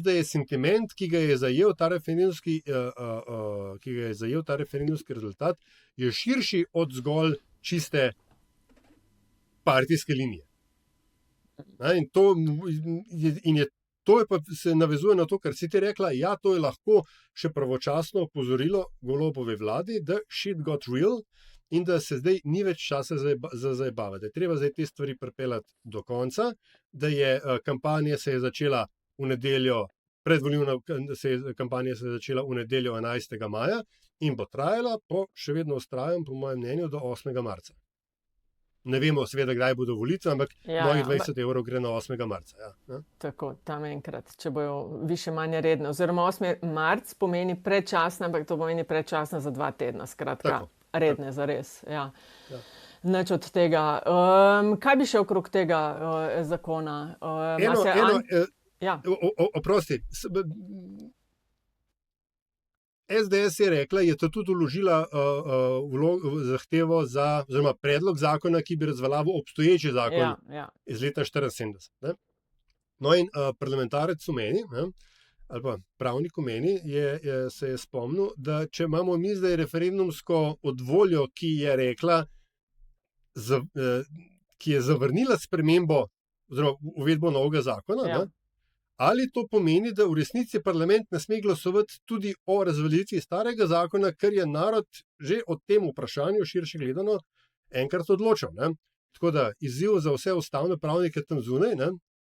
da je sentiment, ki ga je zajel ta referendumski rezultat, je širši od zgolj čiste partijske linije. To je pa se navezuje na to, kar si ti rekla, ja, to je lahko še pravočasno opozorilo Golobovi vladi, da shit got real in da se zdaj ni več časa za zajebavati. Da je treba zdaj te stvari pripeljati do konca, da je kampanja se je začela v nedeljo, predvolilna kampanja se je začela v nedeljo 11. maja in bo trajala, še vedno vztrajam, po mojem mnenju, do 8. marca. Ne vemo seveda, kdaj bodo volitve, ampak mojih 20 evrov gre na 8. marca. Ja. Tako, tam enkrat, če bojo više manje redne. Oziroma 8. marc pomeni predčasna, ampak to pomeni predčasna za 2 tedna, skratka, tako, redne zares. Ja. Nič od tega. Kaj bi še okrog tega zakona? Oprosti. SDS je rekla, je tudi vložila zahtevo oziroma predlog zakona, ki bi razveljavil obstoječi zakon iz leta 1974. No in parlamentarec v meni, ali pa pravnik v meni, se je spomnil, da če imamo mi zdaj referendumsko odvoljo, ki je rekla, ki je zavrnila spremembo oziroma uvedbo novega zakona, ali to pomeni, da v resnici parlament ne sme glasovati tudi o razveljavitvi starega zakona, ker je narod že o tem vprašanju širše gledano enkrat odločil. Tako da izziv za vse ustavne pravnike tam zunaj,